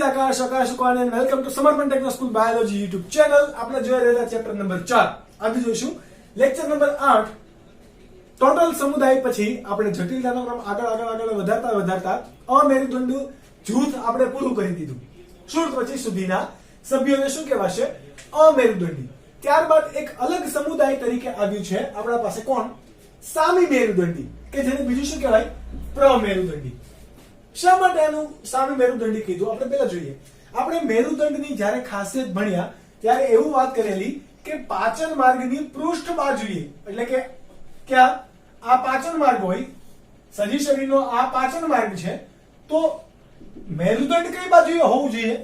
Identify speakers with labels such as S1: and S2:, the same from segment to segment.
S1: આકાશ આકાશ અને welcome to સમર્પણ techno school biology YouTube channel. આપણે જોઈ રહ્યા ચેપ્ટર નંબર 4. આજે જોઈશું લેક્ચર નંબર 8. ટોટલ સમુદાય પછી આપણે જટિલતાનો ક્રમ આગળ વધારતા અમેરુદંડ જૂથ આપણે પૂરું કરી દીધું. શું પછી સુધીના સભ્યોને શું કહેવાશે? અમેરુદંડી. ત્યારબાદ એક અલગ સમુદાય તરીકે આવ્યું છે આપણા પાસે કોણ? સામી મેરુદંડી, કે જેને બીજું શું કહેવાય? પ્રમેરુદંડી. શા માટે આનું સામી મેરુદંડી કીધું આપણે પહેલા જોઈએ. આપણે મેરુદંડની જ્યારે ખાસિયત ભણ્યા ત્યારે એવું વાત કરેલી કે પાચન માર્ગની પૃષ્ઠ બાજુએ, એટલે કે ક્યાં આ પાચન માર્ગ હોય, સજીવ શરીરનો આ પાચન માર્ગ છે, તો મેરુદંડ કઈ બાજુએ હોવું જોઈએ?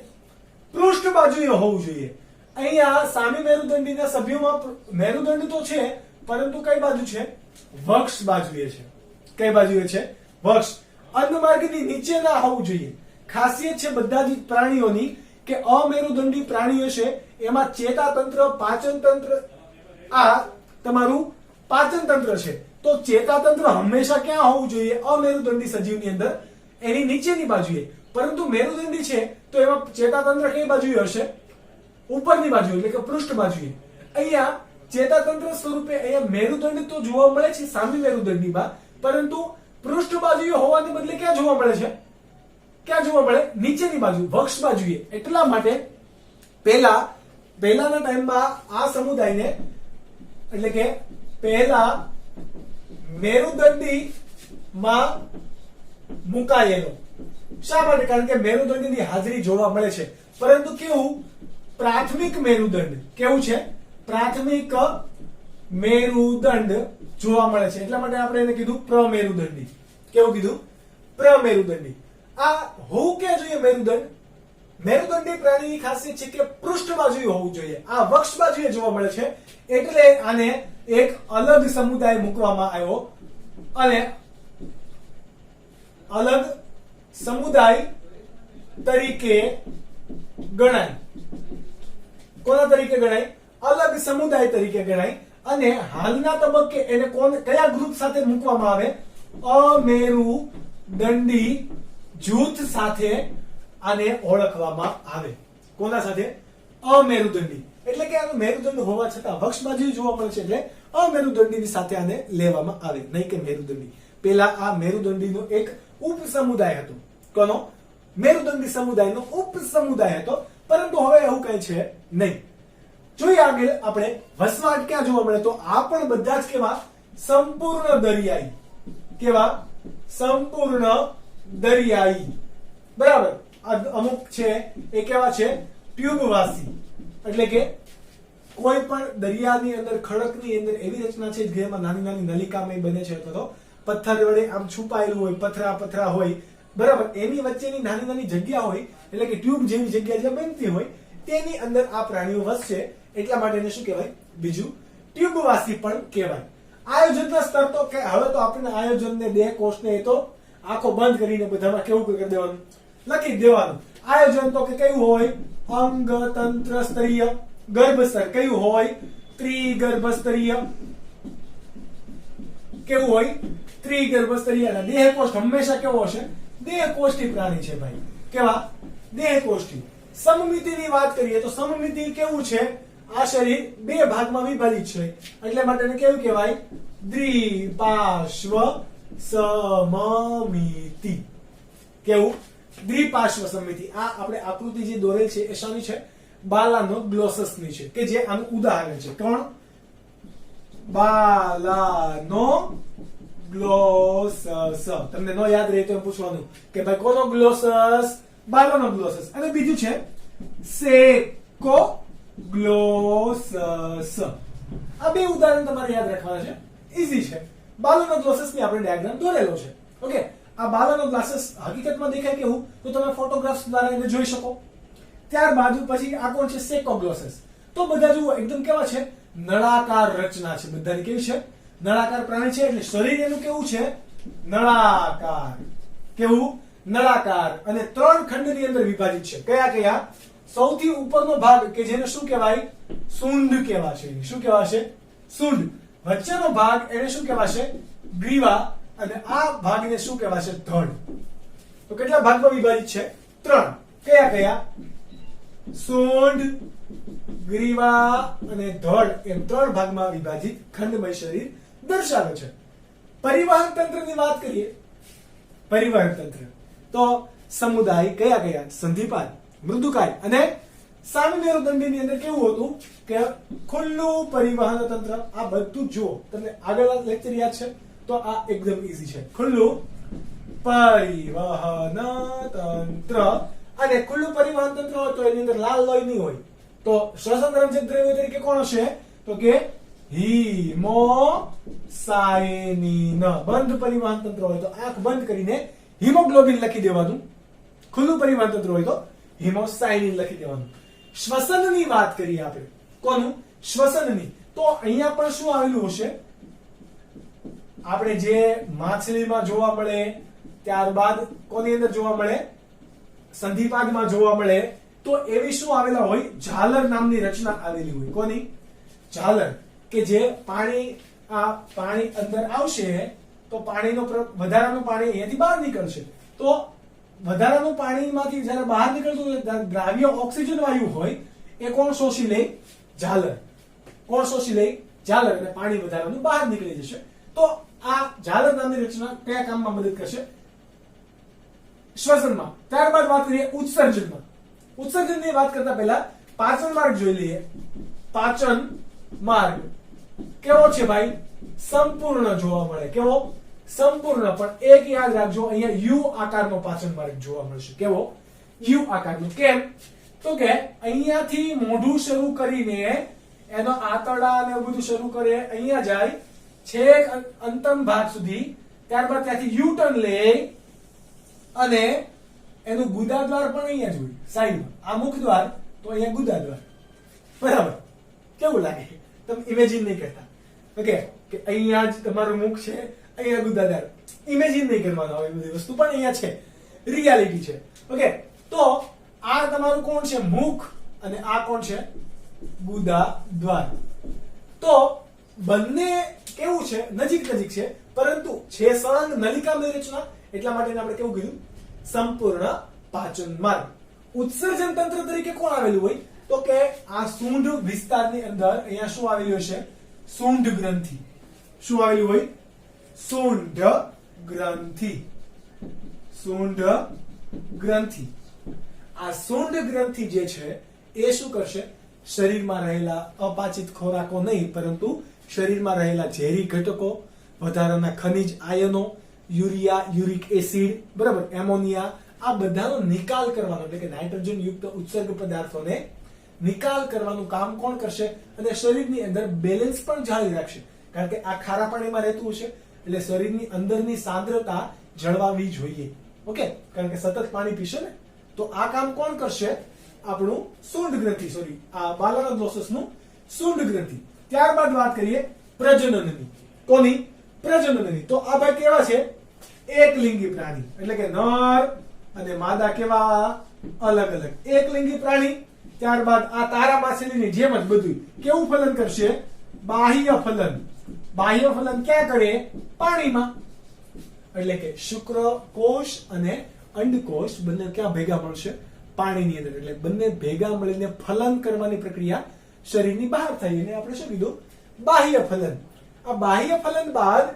S1: પૃષ્ઠ બાજુએ હોવું જોઈએ. અહીંયા સામી મેરુદંડીના સભ્યોમાં મેરુદંડ તો છે, પરંતુ કઈ બાજુ છે? વક્ષ બાજુએ છે. કઈ બાજુએ છે? વક્ષ. અન્નમાર્ગની નીચે ના હોવું જોઈએ. ખાસિયત છે બધા જ પ્રાણીઓની કે અમેરુદંડી પ્રાણીઓ છે એમાં ચેતાતંત્ર, પાચન તંત્ર, આ તમારું પાચન તંત્ર છે, તો ચેતાતંત્ર હંમેશા ક્યાં હોવું જોઈએ? અમેરુદંડી સજીવની અંદર એની નીચેની બાજુએ. પરંતુ મેરુદંડી છે તો એમાં ચેતાતંત્ર કઈ બાજુએ હશે? ઉપરની બાજુ, એટલે કે પૃષ્ઠ બાજુએ. અહીંયા ચેતાતંત્ર સ્વરૂપે અહીંયા મેરુદંડ તો જોવા મળે છે સામી મેરુદંડીમાં, પરંતુ પૃષ્ઠ બાજુએ હોવાને બદલે ક્યાં જોવા મળે છે? ક્યાં જોવા મળે? નીચેની બાજુ, વક્ષ બાજુએ. એટલા માટે પહેલાના ટાઈમમાં આ સમુદાયને, એટલે કે પહેલા મેરુદંડી માં મુકાયેલો. શા માટે? કારણ કે મેરુદંડની હાજરી જોવા મળે છે. પરંતુ કેવું? પ્રાથમિક મેરુદંડ. કેવું છે? પ્રાથમિક મેરુદંડ જોવા મળે છે. એટલા માટે આપણે એને કીધું પ્રમેરુદંડી. કેવું કીધું? પ્રમેરુદંડી. આ હોવું ક્યાં જોઈએ મેરુદંડ? મેરુદંડી પ્રાણીની ખાસિયત છે કે પૃષ્ઠ બાજુએ હોવું જોઈએ. આ વક્ષ બાજુએ જોવા મળે છે, એટલે આને એક અલગ સમુદાય મૂકવામાં આવ્યો અને અલગ સમુદાય તરીકે ગણાય. કોના તરીકે ગણાય? અલગ સમુદાય તરીકે ગણાય. અને હાલના તબક્કે એને કયા ગ્રુપ સાથે મૂકવામાં આવે? અમેરુદંડી જૂથ સાથે આને ઓળખવામાં આવે. કોના સાથે? અમેરુદંડી. એટલે કે આનું મેરુદંડ હોવા છતાં વક્ષ બાજુ જોવા મળે છે, એટલે અમેરુદંડીની સાથે આને લેવામાં આવે, નહીં કે મેરુદંડી. પેલા આ મેરુદંડીનો એક ઉપસમુદાય હતો. કોનો? મેરુદંડી સમુદાયનો ઉપસમુદાય હતો. પરંતુ હવે એવું કઈ છે નહીં. જોઈએ આગળ આપણે વસવાટ ક્યાં જોવા મળે? તો આ પણ બધા જ કેવા? સંપૂર્ણ દરિયાઈ. કેવા? સંપૂર્ણ દરિયાઈ. બરાબર. અમુક છે એ કેવા છે? ટ્યુબવાસી. એટલે કે કોઈ પણ દરિયાની અંદર, ખડકની અંદર એવી રચના છે જેમાં નાની નાની નલિકામય બને છે, અથવા તો પથ્થર વડે આમ છુપાયેલું હોય, પથરા હોય, બરાબર. એની વચ્ચેની નાની નાની જગ્યા હોય, એટલે કે ટ્યુબ જેવી જગ્યા જે બનતી હોય, તેની અંદર આ પ્રાણીઓ વસશે. એટલા માટે એને શું કહેવાય? બીજું ટ્યુબવાસી પણ કહેવાય. આયોજનના સ્તર તો કે હવે તો આપણે આયોજનને, દેહ કોષને એ તો આંખો બંધ કરીને બધામાં કેવું કરી દેવાનું? લખી દેવાનું. આયોજન તો કે કયું હોય? અંગ તંત્ર સ્તરીય. ગર્ભસ્તર કયું હોય? ત્રિગર્ભસ્તરીય. કેવું હોય? ત્રિગર્ભસ્તરીય. દેહ કોષ હંમેશા કેવો હશે? દેહ કોષ્ઠી પ્રાણી છે ભાઈ. કેવા? દેહ કોષ્ઠી. સમમિતિની વાત કરીએ તો સમમિતિ કેવું છે? આ શરીર બે ભાગમાં વિભાજિત છે, એટલે માટે એને કેવું કહેવાય? દ્વિપાર્શ્વ સમમિતિ. કેવું? દ્વિપાર્શ્વ સમમિતિ. આ આપણે આકૃતિ જે દોરેલ છે એ શાની છે? બાલાનો ગ્લોસસની છે, કે જે આનું ઉદાહરણ છે. કોણ? બાલાનો ગ્લોસસ. તમને નો યાદ રહે તો પૂછવાનું કે ભાઈ કોનો ગ્લોસસ? બાલાનો ગ્લોસસ. અને બીજું છે સેકો ગ્લોસસ. આ બે ઉદાહરણ તમારે યાદ રાખવાના છે. ઈઝી છે. બાલાનો ગ્લોસસ ની આપણે ડાયાગ્રામ દોરેલો છે. ઓકે. આ બાલાનો ગ્લાસસ હકીકતમાં દેખાય કેવું? તો તમે ફોટોગ્રાફ્સ દ્વારા એને જોઈ શકો. ત્યારબાદ પછી આ કોણ છે? સેકો ગ્લોસસ. તો બધા જુઓ એકદમ કેવા છે? નળાકાર રચના છે બધાની. કેવી છે? નળાકાર પ્રાણી છે, એટલે શરીર એનું કેવું છે? નળાકાર. કેવું? નળાકાર. અને 3 ખંડની અંદર વિભાજિત છે. કયા કયા? સૌથી ઉપરનો ભાગ કે જેને શું કહેવાય? સૂંઢ કહેવાશે. શું કહેવાશે? સૂંઢ. વચ્ચેનો ભાગ એને શું કહેવાશે? ગ્રીવા. અને આ ભાગને શું કહેવાશે? ધડ. તો કેટલા ભાગમાં વિભાજિત છે? 3. કયા કયા? સૂંઢ, ગ્રીવા અને ધડ એમ 3 ભાગમાં વિભાજિત ખંડમય શરીર દર્શાવે છે. પરિવહન તંત્રની વાત કરીએ. પરિવહન તંત્ર તો સમુદાય કયા કયા? સંધિપાદ, મૃદુકાય અને સામી મેરુદંડીની અંદર કેવું હતું કે ખુલ્લું પરિવહન તંત્ર. આ બધું જુઓ, તમને આગળના લેક્ચર યાદ છે તો આ એકદમ ઈઝી છે. ખુલ્લું પરિવહન તંત્ર. અને ખુલ્લું પરિવહન તંત્ર હોય તો એની અંદર લાલ લોહી નહીં હોય, તો શ્વસન રંજક દ્રવ્ય તરીકે કોણ હશે? તો કે હિમોસાયનિન. બંધ પરિવહન તંત્ર હોય તો આંખ બંધ કરીને હિમોગ્લોબિન લખી દેવાનું. ખુલ્લું પરિવહન તંત્ર હોય તો હિમોસાયનિન લખી દેવાનું. શ્વસનની વાત કરીએ આપણે. કોનું? શ્વસનની. તો અહીંયા પણ શું આવેલું હશે? આપણે જે માછલીમાં જોવા મળે, ત્યારબાદ કોની અંદર જોવા મળે? સંધિપાદમાં જોવા મળે. તો એવી શું આવેલા હોય? ઝાલર નામની રચના આવેલી હોય. કોની? ઝાલર. કે જે પાણી અંદર આવશે તો પાણીનો વધારાનું પાણી અહીંયાથી બહાર નીકળશે. તો વધારાનું પાણીમાંથી જ્યારે બહાર નીકળતું દ્રાવ્ય ઓક્સિજન વાયુ હોય એ કોણ શોષી લે? ઝાલર. કોણ શોષી લે? ઝાલર. અને પાણી વધારાનું બહાર નીકળી જશે. તો આ ઝાલર નામની રચના કયા કામમાં મદદ કરશે? શ્વસનમાં. ત્યારબાદ વાત કરીએ ઉત્સર્જનમાં. ઉત્સર્જનની વાત કરતા પહેલા પાચન માર્ગ જોઈ લઈએ. પાચન માર્ગ કેવો છે ભાઈ? સંપૂર્ણ જોવા મળે. કેવો? સંપૂર્ણ. પણ એક યાદ રાખજો, અહીંયા યુ આકારનો પાચન માર્ગ જોવા મળશે. કેવો? યુ આકારનો. કેમ? તો કે અહીંયાથી મોઢું શરૂ કરીને એનો આંતરડા અને એવું બધું શરૂ કરે, અહીંયા જાય છેક અંતમ ભાગ સુધી, ત્યારબાદ ત્યાંથી યુ ટર્ન લે અને એનું ગુદાદ્વાર પણ અહીંયા જ હોય સાઈડમાં. આ મુખ દ્વાર તો અહીંયા ગુદાદ્વાર. બરાબર? કેવું લાગે? તમે ઇમેજિન નહીં કરતા. ઓકે, કે અહીંયા જ તમારું મુખ છે, અહીંયા ગુદાદ્વાર. ઇમેજિન નહીં કરવાનો આવી બધી વસ્તુ, પણ અહીંયા છે, રિયાલિટી છે. ઓકે, તો આ તમારું કોણ છે? મુખ. અને આ કોણ છે? ગુદાદ્વાર. તો બંને કેવું છે? નજીક નજીક છે, પરંતુ છે સળંગ નલિકામય રચના. એટલા માટે આપણે કેવું કીધું? સંપૂર્ણ પાચન માર્ગ. ઉત્સર્જન તંત્ર તરીકે કોણ આવેલું હોય? તો કે આ સૂંઢ વિસ્તારની અંદર અહીંયા શું આવેલું હશે? સૂંઢ ગ્રંથિ. શું આવેલું હોય? સૂંઢ ગ્રંથિ. સૂંઢ ગ્રંથિ. આ સૂંઢ ગ્રંથિ જે છે એ શું કરશે? શરીરમાં રહેલા અપાચિત ખોરાકો નહીં, પરંતુ શરીરમાં રહેલા ઝેરી ઘટકો, વધારાના ખનિજ આયનો, યુરિયા, યુરિક એસિડ, બરાબર, એમોનિયા, આ બધાનો નિકાલ કરવાનો, એટલે કે નાઇટ્રોજન યુક્ત ઉત્સર્ગ પદાર્થોને નિકાલ કરવાનું કામ કોણ કરશે? અને શરીરની અંદર બેલેન્સ પણ જાળવી રાખશે. કારણ કે આ ખારા પાણીમાં રહેતું હશે એટલે શરીરની અંદરની સાંદ્રતા જળવાવી જોઈએ. ઓકે, કારણ કે સતત પાણી પીશે ને. તો આ કામ કોણ કરશે? આપણું સૂંઢ ગ્રંથિ. સોરી, આ બાલાનોદોસસનું સૂંઢ ગ્રંથિ. ત્યારબાદ વાત કરીએ પ્રજનનની. કોની? પ્રજનનની. તો આ ભાઈ કેવા છે? એકલિંગી પ્રાણી. એટલે કે નર અને માદા કેવા? અલગ અલગ. એકલિંગી પ્રાણી. ત્યારબાદ આ તારા માછલીની જેમ જ બધું કેવું ફલન કરશે? બાહ્ય ફલન. બાહ્ય ફલન ક્યાં કરે? પાણીમાં. એટલે કે શુક્રકોષ અને અંડકોષ બંને ક્યાં ભેગા મળશે? પાણીની અંદર. એટલે બંને ભેગા મળીને ફલન કરવાની પ્રક્રિયા શરીરની બહાર થઈ, એને આપણે શું કીધું? બાહ્ય ફલન. આ બાહ્ય ફલન બાદ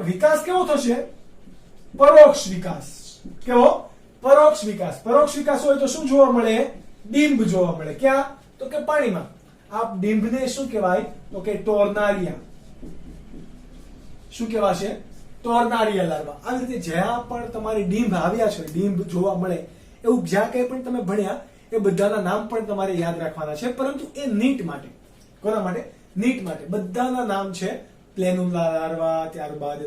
S1: વિકાસ કેવો થશે? પરોક્ષ વિકાસ. કેવો? પરોક્ષ વિકાસ. પરોક્ષ વિકાસ હોય તો શું જોવા મળે? ડિંબ જોવા મળે. ક્યાં? તો કે પાણીમાં. આ ડિંબને શું કહેવાય? તો કે ટોર્નારિયા. શું કહેવાશે? ટોર્નારિયા લાર્વા. આવી રીતે જ્યાં પણ તમારી ડિંબ આવ્યા છે, ડિંબ જોવા મળે, એવું જ્યાં કંઈ પણ તમે ભણ્યા એ બધાના નામ પણ તમારે યાદ રાખવાના છે, પરંતુ એ નીટ માટે. કોના માટે? નીટ માટે. બધાના નામ છે. પ્લેનુલા લાર્વા, ત્યારબાદ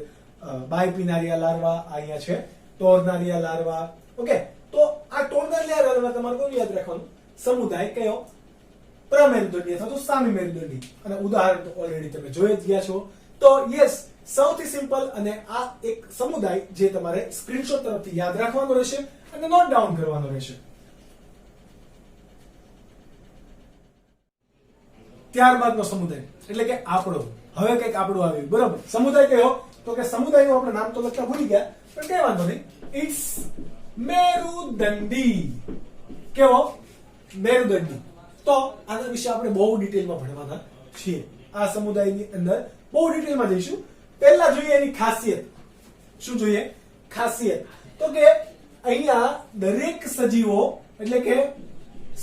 S1: બાયપિનારિયા લાર્વા, અહીંયા છે ટોર્નારિયા લાર્વા. ઓકે, તો આ ટોર્નારિયા લાર્વા તમારે કોણ યાદ રાખવાનું? સમુદાય કયો? પ્રમેરુદંડી અથવા તો સામી મેરુદંડી. અને ઉદાહરણ તો ઓલરેડી તમે જોઈ જ ગયા છો. તો યસ, સૌથી સિમ્પલ અને આ એક સમુદાય જે તમારે સ્ક્રીનશોટ તરફથી યાદ રાખવાનો રહેશે અને નોટ ડાઉન કરવાનો રહેશે. ત્યારબાદનો સમુદાય એટલે કે આપણો. હવે કંઈક આપણું આવ્યું, બરોબર. સમુદાય કયો? તો કે સમુદાયનું આપણે નામ તો લખતા ભૂલી ગયા, પણ કઈ વાંધો નહીં. ઇટ્સ મેરુદંડી. કેવો? મેરુદંડી. તો આના વિશે આપણે બહુ ડિટેલમાં ભણવાના છીએ. આ સમુદાયની અંદર બહુ ડિટેલમાં જઈશું. પહેલા જોઈએ એની ખાસિયત. શું જોઈએ? ખાસિયત. તો કે અહીંયા દરેક સજીવો એટલે કે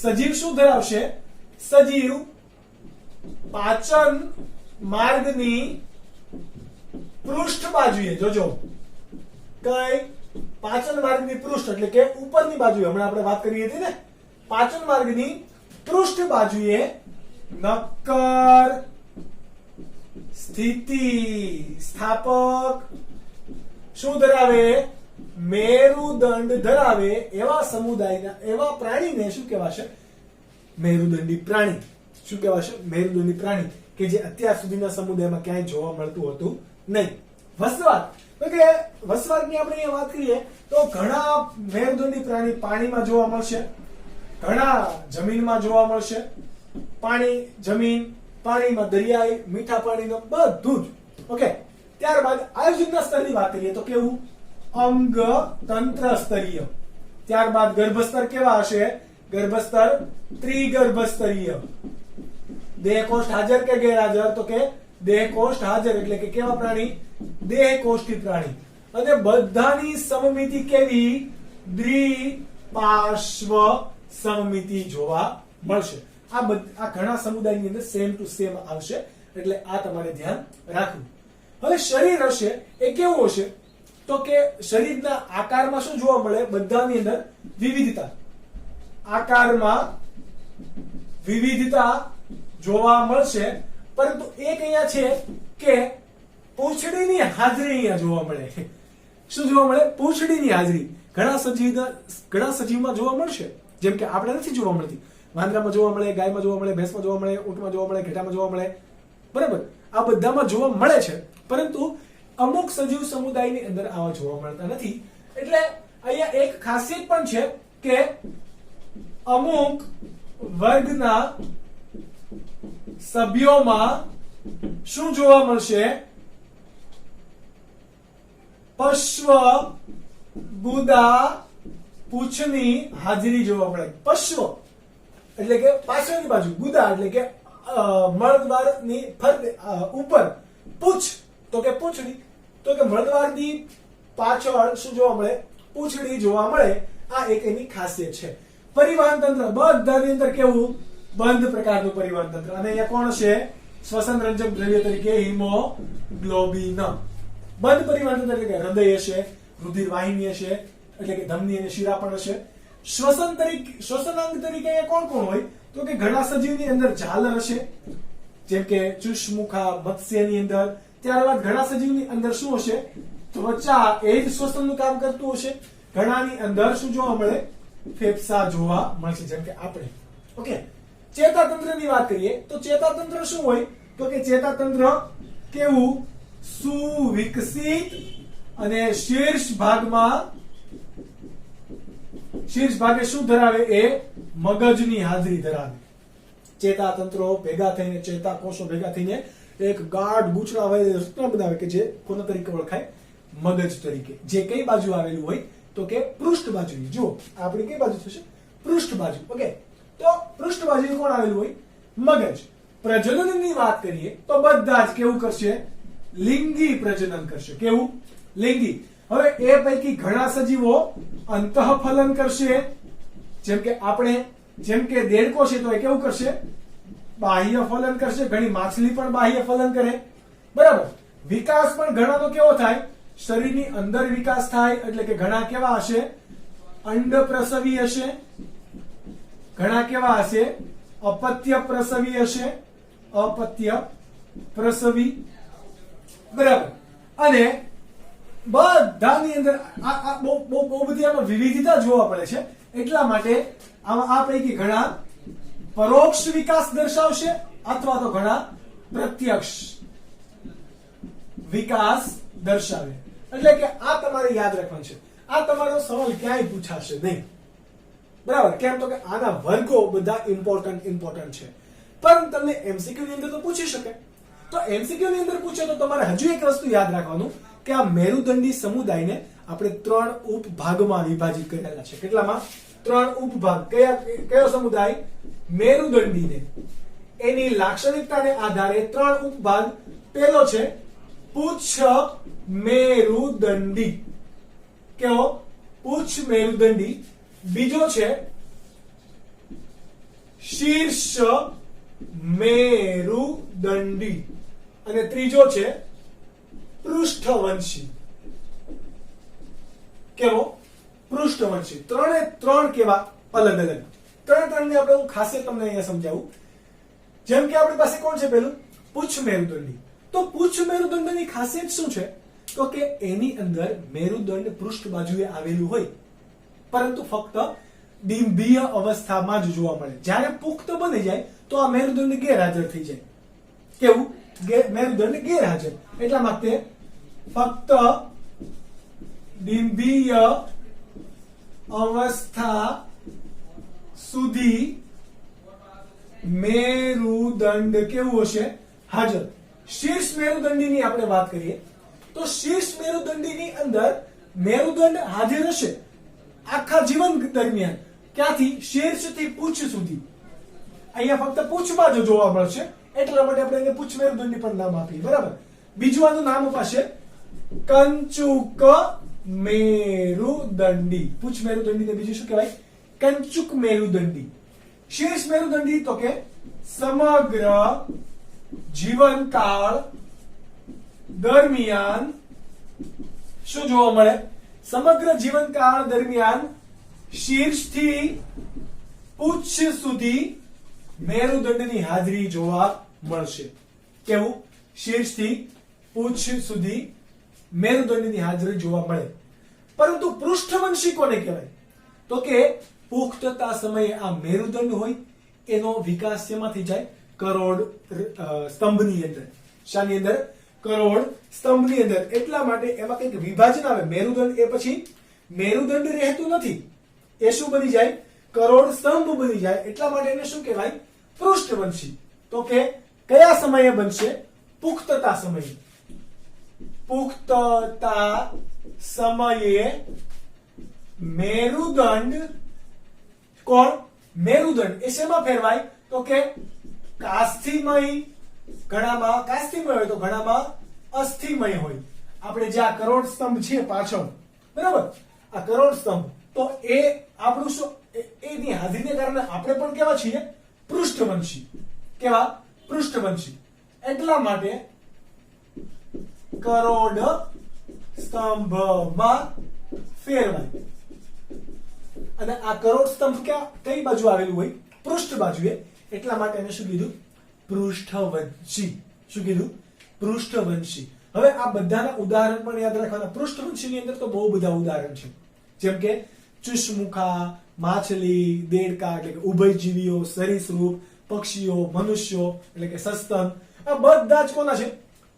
S1: સજીવ શું ધરાવશે? સજીવ પાચન માર્ગની પૃષ્ઠ બાજુએ, જોજો કઈ પાચન માર્ગની પૃષ્ઠ એટલે કે ઉપરની બાજુએ, હમણાં આપણે વાત કરી હતી ને, પાચન માર્ગની પૃષ્ઠ બાજુએ નક્કર સ્થિતિ સ્થાપક શું ધરાવે? મેરુદંડ ધરાવે એવા સમુદાયના એવા પ્રાણીને શું કહેવાશે? મેરુદંડી પ્રાણી. શું કહેવાશે? મેરુદંડી પ્રાણી, કે જે અત્યાર સુધીના સમુદાયમાં ક્યાંય જોવા મળતું હતું નહીં. વસવાટ. તો કે વસવાટની આપણે અહીંયા વાત કરીએ તો ઘણા મેરુદંડી પ્રાણી પાણીમાં જોવા મળશે, ઘણા જમીનમાં જોવા મળશે. પાણી, જમીન, પાણીમાં દરિયાઈ, મીઠા પાણીનો બધું જ. ઓકે. ત્યારબાદ આયોજનના સ્તરની વાત કરીએ તો કેવું? અંગ તંત્ર સ્તરીય. ત્યારબાદ ગર્ભસ્તર કેવા હશે? ગર્ભસ્તર ત્રિગર્ભસ્તરીય. દેહકોષ્ઠ હાજર કે ગેરહાજર? તો કે દેહકોષ્ઠ હાજર એટલે કે કેવા પ્રાણી? દેહકોષ્ઠી પ્રાણી. અને બધાની સમમિતિ કેવી? દ્વિપાર્શ્વ સમમિતિ જોવા મળશે. આ ઘણા સમુદાયની અંદર સેમ ટુ સેમ આવશે, એટલે આ તમારે ધ્યાન રાખવું. હવે શરીર હશે એ કેવું હશે? તો કે શરીરના આકારમાં શું જોવા મળે? બધાની અંદર વિવિધતા. આકારમાં વિવિધતા જોવા મળશે, પરંતુ એક અહીંયા છે કે પૂંછડીની હાજરી અહીંયા જોવા મળે. શું જોવા મળે? પૂંછડીની હાજરી. ઘણા સજીવમાં જોવા મળશે, જેમ કે આપણે નથી જોવા મળતી. વાંદરામાં જોવા મળે, ગાયમાં જોવા મળે, ભેંસમાં જોવા મળે, ઊંટમાં જોવા મળે, ઘેટામાં જોવા મળે. બરાબર? આ બધામાં જોવા મળે છે, પરંતુ અમુક સજીવ સમુદાયની અંદર આવા જોવા મળતા નથી. એટલે અહીંયા એક ખાસિયત પણ છે કે અમુક વર્ગના સભ્યોમાં શું જોવા મળશે? પશ્વ ગુદા પૂંછની હાજરી જોવા મળે. પશ્વ એટલે કે પાછળની બાજુ, ગુદા એટલે કે મળદ્વારની ફરતે ઉપર, પૂંછ તો કે પૂંછડી, તો કે મળદ્વારની પાછળ શું જોવા મળે? પૂંછડી જોવા મળે. આ એક એની ખાસિયત છે. પરિવહન તંત્ર બધાની અંદર કેવું? બંધ પ્રકારનું પરિવહન તંત્ર. અને અહીંયા કોણ છે? શ્વસન રંજક દ્રવ્ય તરીકે હિમોગ્લોબિન. બંધ પરિવહન તંત્ર એટલે કે હૃદય હશે, રુધિર વાહિની હશે, એટલે કે ધમની અને શિરા પણ હશે. શ્વસનાંગ તરીકે અહીંયા કોણ કોણ હોય? તો કે ઘણા સજીવની અંદર ઝાલર હશે, જેમ કે ચુષ્મુખા મત્સ્યની અંદર. ત્યારબાદ ઘણા સજીવની અંદર શું હશે? ત્વચા, એ જ શ્વસનનું કામ કરતું હશે. ઘણાની અંદર શું જોવા મળે? ફેફસા જોવા મળશે, જેમ કે આપણે. ઓકે. ચેતાતંત્રની વાત કરીએ તો ચેતાતંત્ર શું હોય? તો કે ચેતાતંત્ર કેવું? સુવિકસિત અને શીર્ષ ભાગે શું ધરાવે? એ મગજની હાજરી ધરાવે. ચેતાતંત્રો ભેગા થઈને, ચેતાકોષો ભેગા થઈને એક ગાઢ ગૂંચળા રચના બનાવે કે જે કોના તરીકે ઓળખાય? મગજ તરીકે. જે કઈ બાજુ આવેલું હોય? તો કે પૃષ્ઠ બાજુ. જો આપણી કઈ બાજુ થશે? પૃષ્ઠ બાજુ. ઓકે. તો પૃષ્ઠ બાજુ કોણ આવેલું હોય? મગજ. પ્રજનનની વાત કરીએ તો બધા જ કેવું કરશે? લિંગી પ્રજનન કરશે. કેવું? લિંગી. હવે એ પૈકી ઘણા સજીવો અંતઃફલન કરશે, જેમ કે આપણે, જેમ કે દેડકો છે તો એ કેવું કરશે? બાહ્ય ફલન કરશે. ઘણી માછલી પણ બાહ્ય ફલન કરે. બરાબર? વિકાસ પણ ઘણાનો કેવો થાય? શરીરની અંદર વિકાસ થાય. એટલે કે ઘણા કેવા હશે? અંડ પ્રસવી હશે. ઘણા કેવા હશે? અપત્ય પ્રસવી હશે. અપત્ય પ્રસવી. બરાબર? અને બધાની અંદર બહુ બધી આમાં વિવિધતા જોવા મળે છે. એટલા માટે આમાં આ પૈકી ઘણા પરોક્ષ વિકાસ દર્શાવશે, અથવા તો ઘણા પ્રત્યક્ષ વિકાસ દર્શાવે. એટલે કે આ તમારે યાદ રાખવાનું છે. આ તમારો સવાલ ક્યાંય પૂછાશે નહીં. બરાબર? કેમ? તો કે આના વર્ગો બધા ઇમ્પોર્ટન્ટ છે, પણ તમને એમસીક્યુ ની અંદર તો પૂછી શકે. તો એમસીક્યુ ની અંદર પૂછે તો તમારે હજુ એક વસ્તુ યાદ રાખવાનું કે આ મેરુદંડી સમુદાયને આપણે 3 ઉપભાગમાં વિભાજિત કરેલા છે. કેટલામાં? 3 ઉપભાગ. કયો સમુદાય? મેરુદંડીને. એની લાક્ષણિકતાને આધારે 3 ઉપભાગ. પહેલો છે પુચ્છ મેરુદંડી. કેવો? પુચ્છ મેરુદંડી. બીજો છે શીર્ષ મેરુદંડી અને ત્રીજો છે પૃષ્ઠવંશી. કેવો? પૃષ્ઠવંશી. 3 કેવા? અલગ અલગ. 3 ને આપણે હું ખાસ તમને અહીંયા સમજાવું. જેમ કે આપણી પાસે કોણ છે? પેલું પુચ્છ મેરુદંડી. તો પુચ્છ મેરુદંડની ખાસિયત શું છે? તો કે એની અંદર મેરુદંડ પૃષ્ઠ બાજુએ આવેલું હોય, પરંતુ ફક્ત ડિંભીય અવસ્થામાં જ જોવા મળે. જ્યારે પુખ્ત બની જાય તો આ મેરુદંડ ગેરહાજર થઈ જાય. કેવું? મેરુદંડ ગેરહાજર. એટલા માટે ફક્ત ડિંભીય અવસ્થા સુધી મેરુદંડ કેવું હશે? હાજર. શીર્ષ મેરુદંડીની આપણે વાત કરીએ તો શીર્ષ મેરુદંડીની અંદર મેરુદંડ હાજર હશે આખા જીવન દરમિયાન. ક્યાંથી? શીર્ષથી પૂંછ સુધી. અહીંયા ફક્ત પૂંછમાં જ જોવા મળશે, એટલા માટે આપણે એને પુચ્છ મેરુદંડી પણ નામ આપીએ. બરાબર. બીજું આનું નામ અપાશે કંચુક મેરુદંડી. પુચ્છ મેરુદંડી ને બીજું શું કહેવાય? કંચુક મેરુદંડી. શીર્ષ મેરુદંડી તો કે સમગ્ર જીવનકાળ દરમિયાન શું જોવા મળે? સમગ્ર જીવનકાળ દરમિયાન શીર્ષથી પુચ્છ સુધી મેરુદંડની હાજરી જોવા મળશે. કેવું? શીર્ષથી પુચ્છ સુધી મેરુદંડની હાજરી જોવા મળે. પરંતુ પૃષ્ઠવંશી કોને કહેવાય? તો કે પુખ્તતા સમયે આ મેરુદંડ હોય એનો વિકાસ શેમાંથી જાય? કરોડ સ્તંભની અંદર. શાની અંદર? કરોડ સ્તંભની અંદર. એટલા માટે એમાં કંઈક વિભાજન આવે. મેરુદંડ એ પછી મેરુદંડ રહેતું નથી, એ શું બની જાય? કરોડ સ્તંભ બની જાય. એટલા માટે એને શું કહેવાય? પૃષ્ઠવંશી. તો કે કયા સમયે બનશે? પુખ્તતા સમયે. પુખ્તતા સમયે મેરુદંડ. કોણ? મેરુદંડ એ શેમાં ફેરવાય? તો કે કાસ્થિમય. ઘણામાં કાસ્થિમય હોય તો ઘણામાં અસ્થિમય હોય. આપણે જે આ કરોડ સ્તંભ છે પાછળ, બરાબર, આ કરોડ સ્તંભ, તો એ આપણું શું એની હાજરીને કારણે આપણે પણ કેવા છીએ? પૃષ્ઠવંશી. કેવા? પૃષ્ઠવંશી. એટલા માટે કરોડ સ્તંભમાં ફેરવાય. અને આ કરોડ સ્તંભ કઈ બાજુ આવેલું હોય? પૃષ્ઠ બાજુએ. એટલા માટે એને શું કીધું? પૃષ્ઠવંશી. શું કીધું? પૃષ્ઠવંશી. હવે આ બધાના ઉદાહરણ પણ યાદ રાખવાના. પૃષ્ઠવંશીની અંદર તો બહુ બધા ઉદાહરણ છે, જેમ કે ચુષ્મુખા, માછલી, દેડકા એટલે કે ઉભયજીવીઓ, સરીસૃપ, પક્ષીઓ, મનુષ્યો એટલે કે સસ્તન. આ બધા જ કોના છે?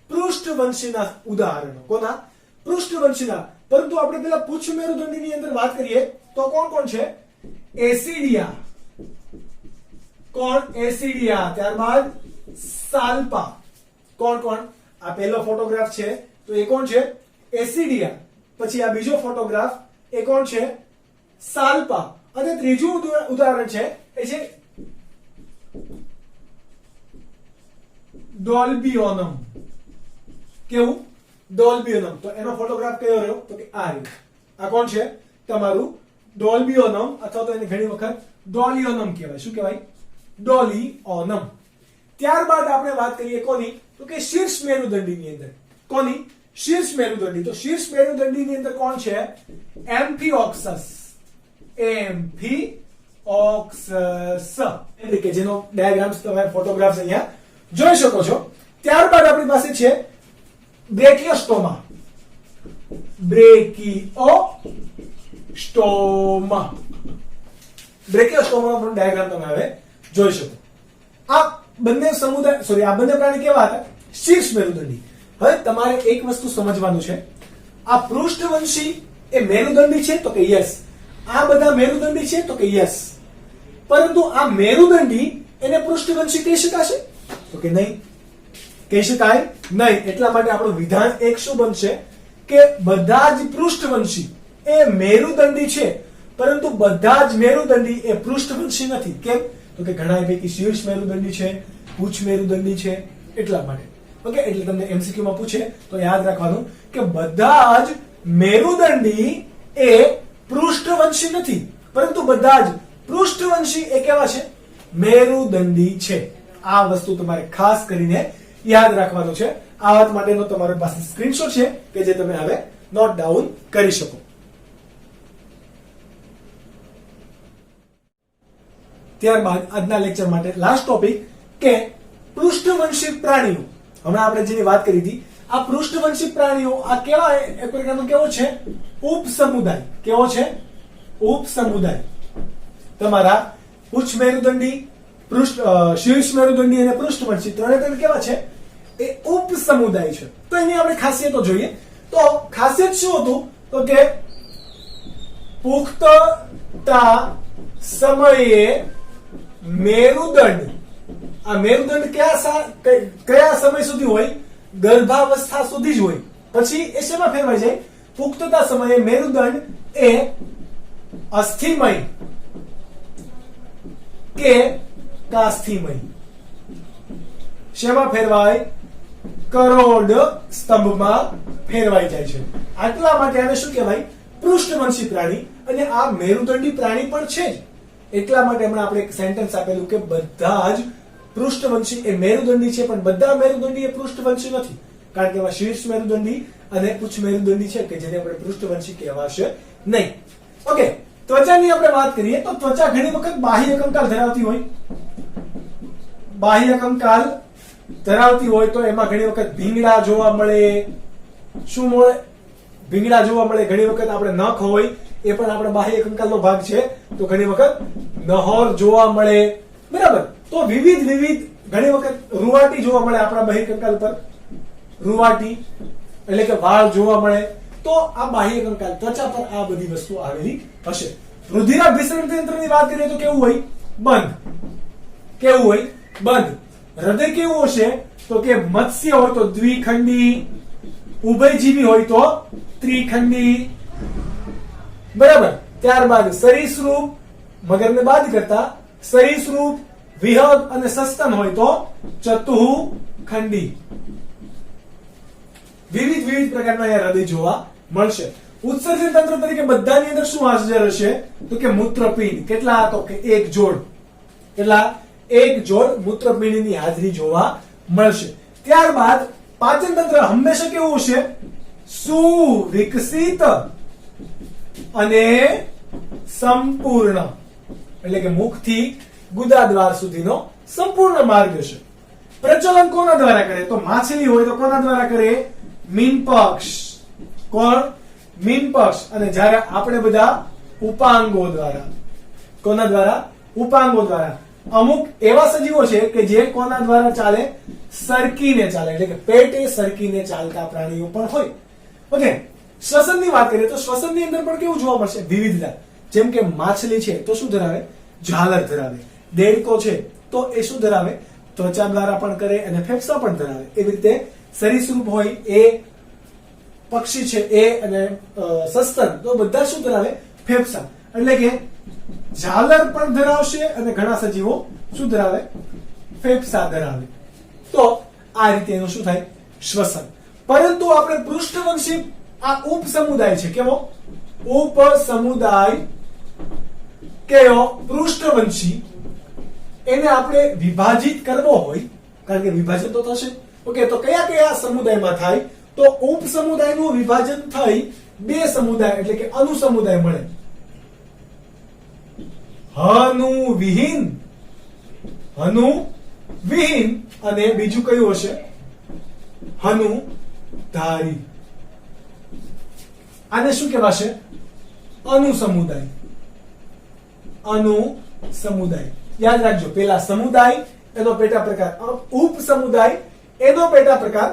S1: પૃષ્ઠવંશીના ઉદાહરણો. કોના? પૃષ્ઠવંશીના. પરંતુ આપણે પેલા પુચ્છ મેરુદંડીની અંદર વાત કરીએ તો કોણ કોણ છે? એસિડિયા. કોણ? એસિડિયા. ત્યારબાદ સાલ્પા. કોણ કોણ? આ પહેલો ફોટોગ્રાફ છે તો એ કોણ છે? એસિડિયા. પછી આ બીજો ફોટોગ્રાફ એ કોણ છે? સાલ્પા. અને ત્રીજું ઉદાહરણ છે એ છે ડોલ્બિયોનમ. કેવું? ડોલ્બિયોનમ. તો એનો ફોટોગ્રાફ કયો રહ્યો? તો કે આ રહ્યો. આ કોણ છે? તમારું ડોલ્બિયોનમ, અથવા તો એને ઘણી વખત ડોલિયોનમ કહેવાય. શું કહેવાય? ડોલિયોનમ. ત્યારબાદ આપણે વાત કરીએ કોની? તો કે શીર્ષ મેરુદંડીની અંદર. કોની? શીર્ષ મેરુદંડી. તો શીર્ષ મેરુદંડીની અંદર કોણ છે? એમ્ફિઓક્સસ. એમ્ફિઓક્સસ એટલે કે જેનો ડાયાગ્રામ્સ તમે ફોટોગ્રાફ્સ અહીંયા જોઈ શકો છો. ત્યારબાદ આપણી પાસે છે બ્રેકિયોસ્ટોમા. બ્રેકિયોસ્ટોમા. બ્રેકિયોસ્ટોમાનો ડાયાગ્રામ તમે હવે જોઈ શકો. આ બંને સમુદાય આ બંને પ્રાણી કેવા હતા? શીર્ષ મેરુદંડી. હવે તમારે એક વસ્તુ સમજવાનું છે, આ પૃષ્ઠવંશી એ મેરુદંડી છે તો કે યસ. આ બધા મેરુદંડી છે તો કે યસ. પરંતુ આ મેરુદંડી એને પૃષ્ઠવંશી કહી શકાશે? તો કે નહીં, કહી શકાય નહીં. એટલા માટે આપણું વિધાન એક શું બનશે? કે બધા જ પૃષ્ઠવંશી એ મેરુદંડી છે, પરંતુ બધા જ મેરુદંડી એ પૃષ્ઠવંશી નથી. કેમ? તો કે ઘણા પૈકી શીર્ષ મેરુદંડી છે, પૂછ મેરુદંડી છે, એટલા માટે. ઓકે, એટલે તમને એમસીક્યુ માં પૂછે તો યાદ રાખવાનું કે બધા જ મેરુદંડી એ પૃષ્ઠવંશી નથી, પરંતુ બધા જ પૃષ્ઠવંશી એ કેવા છે? મેરુદંડી છે. આ વસ્તુ તમારે ખાસ કરીને યાદ રાખવાનું છે. આ વાત માટેનો તમારી પાસે સ્ક્રીનશોટ છે કે જે તમે હવે નોટ ડાઉન કરી શકો. ત્યારબાદ આજના લેક્ચર માટે લાસ્ટ ટોપિક કે પૃષ્ઠવંશી પ્રાણીઓ. હમણાં આપણે જેની વાત કરી હતી, આ પૃષ્ઠવંશી પ્રાણીઓ આ કેવા એક પ્રકારનો કેવો છે? ઉપસમુદાય. કેવો છે? ઉપસમુદાય. તમારા ઉચ્ચ મેરુદંડી, શીર્ષ મેરુદંડી અને પૃષ્ઠવંશી ત્રણે કેવા છે? એ ઉપસમુદાય છે. તો એની આપણે ખાસિયતો જોઈએ. તો ખાસિયત શું હતું? તો કે પુખ્તતા સમયે મેરુદંડ. આ મેરુદંડ કયા સમય સુધી હોય? ગર્ભાવસ્થા સુધી જ હોય. પછી એ શેમાં ફેરવાઈ જાય? પુખ્તતા સમયે મેરુદંડ એ અસ્થિમય કે કાસ્થિમય. શેમાં ફેરવાય? કરોડ સ્તંભમાં ફેરવાઈ જાય છે. આટલા માટે આને શું કહેવાય? પૃષ્ઠવંશી પ્રાણી. અને આ મેરુદંડી પ્રાણી પણ છે જ. એટલા માટે હમણાં આપણે એક સેન્ટેન્સ આપેલું કે બધા જ પૃષ્ઠવંશી એ મેરુદંડી છે, પણ બધા મેરુદંડી એ પૃષ્ઠવંશી નથી. કારણ કે એમાં શીર્ષ મેરુદંડી અને ઉચ્ચ મેરુદંડી છે કે જેને આપણે પૃષ્ઠવંશી કહેવાશે નહીં. ઓકે, ત્વચાની આપણે વાત કરીએ તો ત્વચા ઘણી વખત બાહ્ય કંકાલ ધરાવતી હોય. બાહ્ય કંકાલ ધરાવતી હોય તો એમાં ઘણી વખત ભીંગડા જોવા મળે. શું મળે? ભીંગડા જોવા મળે. ઘણી વખત આપણે નખ હોય એ પણ આપણા બાહ્ય કંકાલનો ભાગ છે, તો ઘણી વખત નહોર જોવા મળે. બરાબર. તો વિવિધ ઘણી વખત રૂવાટી જોવા મળે આપણા બાહ્ય કંકાલ પર. રૂવાટી એટલે કે વાળ જોવા મળે. તો આ બાહ્ય કંકાલ ત્વચા પર આ બધી વસ્તુ આવેલી હશે. રુધિરાભિસરણ તંત્રની વાત કરીએ તો કેવું હોય? બંધ. કેવું હોય? બંધ. હૃદય કેવું હશે? તો કે મત્સ્ય હોય તો દ્વિખંડી, ઉભયજીવી હોય તો ત્રિખંડી. બરાબર. ત્યારબાદ સરીસૃપ, મગરને બાદ કરતા સરીસૃપ, વિહગ અને સસ્તન હોય તો ચતુઃખંડી. વિવિધ પ્રકારના હૃદય જોવા મળશે. ઉત્સર્જન તંત્ર તરીકે બધાની અંદર શું હાજર હશે? તો કે મૂત્રપિંડ. કેટલા? તો કે એક જોડ. કેટલા? એક જોડ મૂત્રપિંડની હાજરી જોવા મળશે. ત્યારબાદ પાચન તંત્ર હંમેશા કેવું હશે? સુવિકસિત અને સંપૂર્ણ. એટલે કે મુખથી ગુદાદ્વાર સુધીનો સંપૂર્ણ માર્ગ હશે. પ્રચલન કોના દ્વારા કરે? તો માછલી હોય તો કોના દ્વારા કરે? મીનપક્ષ. કોણ? મીનપક્ષ. અને જ્યારે આપણે બધા ઉપાંગો દ્વારા. કોના દ્વારા? ઉપાંગો દ્વારા. અમુક એવા સજીવો છે કે જે કોના દ્વારા ચાલે? સરકીને ચાલે. એટલે કે પેટે સરકીને ચાલતા પ્રાણીઓ પણ હોય. ઓકે, શ્વસનની વાત કરીએ તો શ્વસનની અંદર પણ કેવું જોવા મળશે? વિવિધતા. જેમ કે માછલી છે તો શું ધરાવે? ઝાલર ધરાવે. દેડકો છે તો એ શું ધરાવે? ત્વચા દ્વારા પણ કરે અને ફેફસા પણ ધરાવે. એવી રીતે સરીસૃપ હોય એ પક્ષી છે એ અને સસ્તન તો બધા શું ધરાવે? ફેફસા. એટલે કે ઝાલર પણ ધરાવશે અને ઘણા સજીવો શું ધરાવે? ફેફસા ધરાવે. તો આ રીતે એનું શું થાય? શ્વસન. પરંતુ આપણે પૃષ્ઠવંશી આ ઉપસમુદાય છે. કેવો? ઉપસમુદાય કયો? પૃષ્ઠવંશી. એને આપણે વિભાજિત કરવો હોય, કારણ કે વિભાજન તો થશે. ઓકે, તો કયા સમુદાયમાં થાય? તો ઉપસમુદાયનું વિભાજન થઈ બે સમુદાય એટલે કે અનુસમુદાય મળે. હનુવિહીન અને બીજું કયું હશે? હનુધારી. આને શું કહેવાશે? અનુસમુદાય. અનુસમુદાય. યાદ રાખજો, પેલા સમુદાય એનો પેટા પ્રકાર ઉપસમુદાય, એનો પેટા પ્રકાર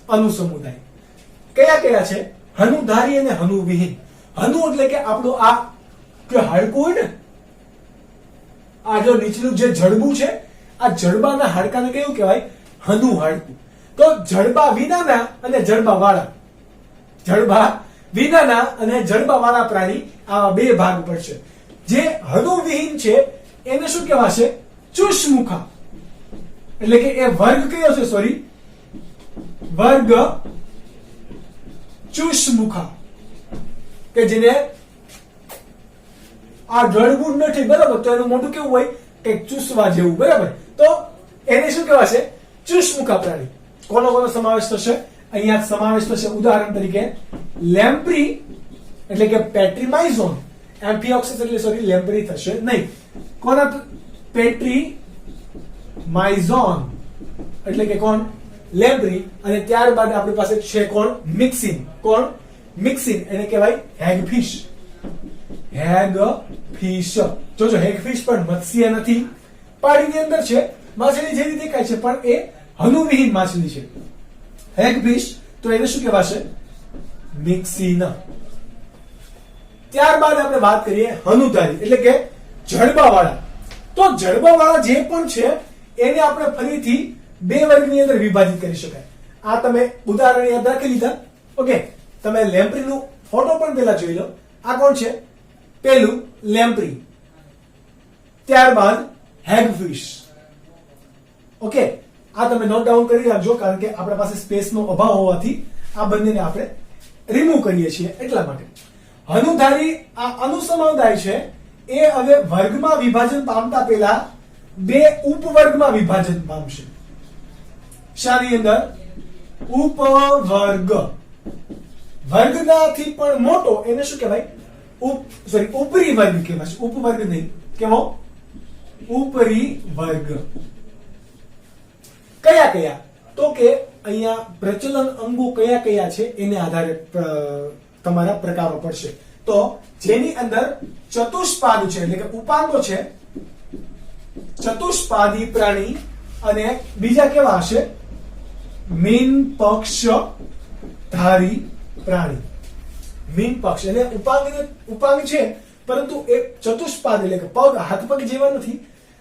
S1: અનુસમુદાય. કયા છે? હનુધારી અને હનુવિહીન. હનુ એટલે કે આપણું આ કે હાડકું હોય ને, આ જો નીચલું જે જડબું છે, આ જડબાના હાડકાને કેવું કહેવાય? હનુ હાડકું. તો જડબા વિનાના અને જડબા વાળા જડબા વિનાના અને જડબા વાળા પ્રાણી આવા બે ભાગ પડશે. જે હનુવિહીન છે એને શું કહેવાશે? ચુષ્મુખા. એટલે કે એ વર્ગ કયો છે? સોરી, વર્ગ ચુષ્મુખા, કે જેને આ જડબું નથી, બરાબર, તો એનું મોઢું કેવું હોય? કે ચૂસવા જેવું, બરાબર. તો એને શું કહેવાશે? ચુષ્મુખા પ્રાણી. કોનો કોનો સમાવેશ થશે? અહીંયા સમાવેશ થશે ઉદાહરણ તરીકે લેમ્પ્રી એટલે કે પેટ્રીમાઇઝોન. એમ્ફિઓક્સિસ એટલે સોરી લેમ્પ્રી થશે નહીં. કોના? પેટ્રીમાઇઝોન એટલે કે કોણ? લેમ્પ્રી. અને ત્યારબાદ આપણી પાસે છે કોણ? મિક્સિન. કોણ? મિક્સિન. એને કહેવાય હેગફિશ. હેગફિશ. જોજો, હેગફિશ પણ મત્સ્ય નથી, પાણીની અંદર છે, માછલી જેવી દેખાય છે, પણ એ હનુવિહીન માછલી છે. હેગફિશ, તો એને શું કહેવાશે? મિક્સિન. ત્યારબાદ આપણે વાત કરીએ હનુધારી એટલે કે જડબાવાળા. તો જડબાવાળા જે પણ છે એને આપણે ફરીથી બે વર્ગની અંદર વિભાજિત કરી શકાય. આ તમે ઉદાહરણ યાદ રાખી લીધા. ઓકે, તમે લેમ્પ્રીનું ફોટો પણ પેલા જોઈ લો. આ કોણ છે? પેલું લેમ્પ્રી, ત્યારબાદ હેગફિશ. ઓકે, આ તમે નોટ ડાઉન કરી રાખજો, કારણ કે આપણા પાસે સ્પેસનો અભાવ હોવાથી આ બંનેને આપણે રિમૂવ કરીએ છીએ એટલા માટે. હનુધારી આ અનુસમુદાય છે એ હવે વર્ગમાં વિભાજન પામતા પહેલા બે ઉપવર્ગમાં વિભાજન પામશે. શાની અંદર? ઉપવર્ગ. વર્ગનાથી પણ મોટો એને શું કહેવાય? ઉપરી વર્ગ કહેવાય. ઉપવર્ગ નહીં. કેવો? ઉપરી વર્ગ. કયા કયા? તો કે અહીંયા પ્રચલન અંગો કયા કયા છે એને આધારે તમારા પ્રકારો પડશે. તો જેની અંદર ચતુષ્પાદ છે એટલે કે ઉપાંગો છે, ચતુષ્પાદી પ્રાણી, અને બીજા કેવા હશે? મીન પક્ષધારી પ્રાણી. મીન પક્ષ એટલે ઉપાંગ છે, પરંતુ એ ચતુષ્પાદ એટલે કે પગ, હાથ પગ જેવા નથી,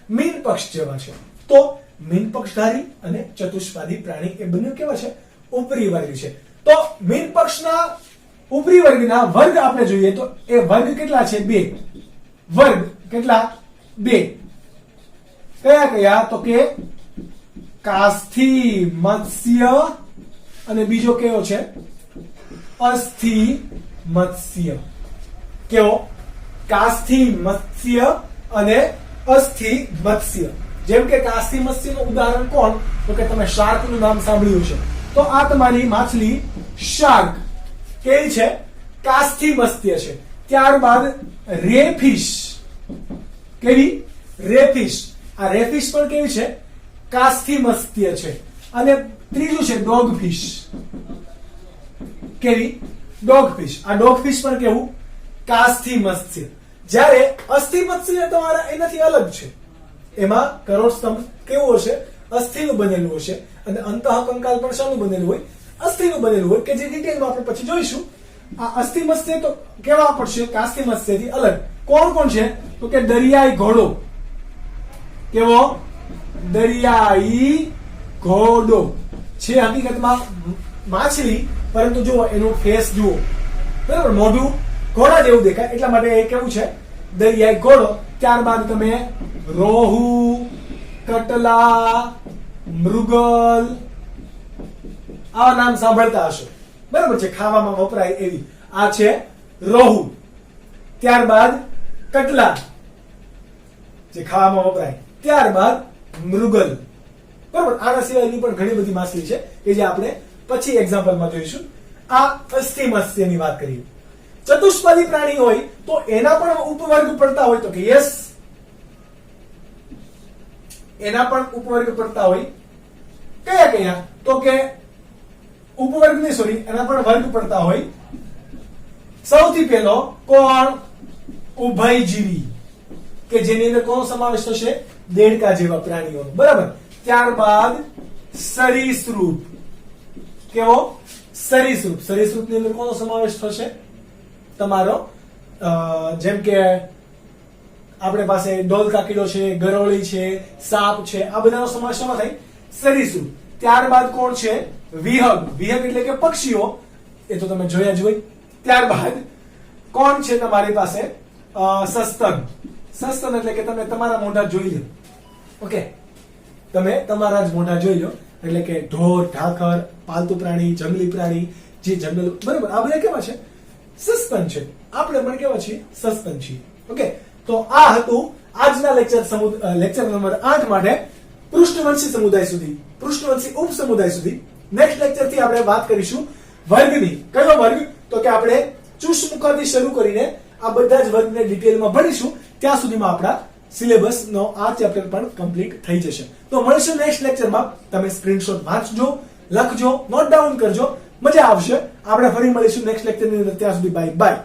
S1: મીન પક્ષ જેવા છે. તો મીન પક્ષધારી અને ચતુષ્પાદી પ્રાણી એ બંને કેવા છે? ઉપરી વર્ગ છે. તો મીન પક્ષના ઉપરી વર્ગના વર્ગ આપણે જોઈએ તો એ વર્ગ કેટલા છે? બે વર્ગ. કેટલા? બે. કયા કયા? તો કે કાસ્થિ મત્સ્ય અને બીજો કેવો છે? અસ્થિ મત્સ્ય. કેવો? કાસ્થિ મત્સ્ય અને અસ્થિ મત્સ્ય. જેમ કે કાસ્થિ મત્સ્યનું ઉદાહરણ કોણ? તો કે તમે શાર્કનું નામ સાંભળ્યું છે. તો આ તમારી માછલી શાર્ક કેવી છે? કાસ્થિ મત્સ્ય છે. ત્યારબાદ રેફિશ. કેવી? રેફિશ. આ રેફિશ પણ કેવી છે? કાસ્થિ મત્સ્ય છે. અને ત્રીજું છે ડોગફિશ. કેવી? ડોગફિશ. આ ડોગફિશ પણ કેવું? કાસ્થિ મત્સ્ય. જ્યારે અસ્થિ મત્સ્ય તમારા એનાથી અલગ છે. એમાં કરોડસ્તંભ કેવું હશે? અસ્થિનું બનેલું હશે. અને અંતઃકંકાલ પણ શાનું બનેલું હોય? અસ્થિનું બનેલું હોય, કે જે ડિટેલમાં આપણે પછી જોઈશું. આ અસ્થિ મત્સ્ય તો કેવા પડશે? કાસ્થિ મત્સ્યથી અલગ. કોણ કોણ છે? તો કે દરિયાઈ ઘોડો. કેવો? દરિયાઈ ઘોડો છે હકીકતમાં માછલી, પરંતુ જુઓ એનું ફેસ જુઓ, બરાબર, મોઢું ઘોડા જેવું દેખાય એટલા માટે એ કેવું છે? દરિયાઈ ઘોડો. ત્યારબાદ તમે રોહુ, કટલા, મૃગલ આવા નામ સાંભળતા હશો, બરાબર છે, ખાવામાં વપરાય એવી. આ છે રોહુ. ત્યારબાદ કટલા જે ખાવામાં વપરાય. ત્યારબાદ મૃગલ. બરાબર. આના સિવાયની પણ ઘણી બધી માછલી છે કે જે આપણે પછી એક્ઝામ્પલમાં જોઈશું. આ અસ્થિ મત્સ્યની વાત કરીએ. ચતુષ્પાદી પ્રાણી હોય તો એના પણ ઉપવર્ગ પડતા હોય તો કે યસ, એના પણ ઉપવર્ગ પડતા હોય. કયા કયા? તો કે ઉપવર્ગ નહીં, સોરી, એના પણ વર્ગ પડતા હોય. સૌથી પહેલો કોણ? ઉભયજીવી, કે જેની અંદર કોનો સમાવેશ થશે? દેડકા જેવા પ્રાણીઓનો, બરાબર. ત્યારબાદ સરીસૃપ. કેવો? સરીસૃપ. સરીસૃપ ની અંદર કોનો સમાવેશ થશે? તમારો જેમ કે આપણે પાસે ડોલકાકીડો છે, ગરોળી છે, સાપ છે, આ બધાનો સમાવેશ શેમાં થાય? સરીસૃપ. ત્યારબાદ કોણ છે? વિહગ. વિહગ એટલે કે પક્ષીઓ. એ તો તમે જોયા જ હોય. ત્યારબાદ કોણ છે તમારી પાસે? સસ્તન. સસ્તન એટલે કે તમે તમારા મોઢા જોઈ લો. ઓકે, તમે તમારા જ મોઢા જોઈ લો, એટલે કે ઢોર, ઢાંખર, પાલતુ પ્રાણી, જંગલી પ્રાણી, જે જંગલ, બરાબર, આ બધા કેવા છે? સસ્તન છે. આપણે પણ કેવા છીએ? સસ્તન છીએ. ઓકે, તો આ હતું આજના લેક્ચર નંબર 8 માટે પૃષ્ઠવંશી સમુદાય સુધી, પૃષ્ઠવંશી ઉપસમુદાય સુધી. નેક્સ્ટ લેક્ચર થી આપણે વાત કરીશું વર્ગની. કયો વર્ગ? તો કે આપણે ચુસમુખાથી શરૂ કરીને આ બધા જ વર્ગને ડિટેલમાં ભણીશું. ત્યાં સુધીમાં આપણા સિલેબસ નો આ ચેપ્ટર પણ કમ્પ્લીટ થઈ જશે. તો મળીશું નેક્સ્ટ લેક્ચરમાં. તમે સ્ક્રીનશોટ વાંચજો, લખજો, નોટ ડાઉન કરજો, મજા આવશે. આપણે ફરી મળીશું નેક્સ્ટ લેક્ચરની અંદર. ત્યાં સુધી બાય બાય.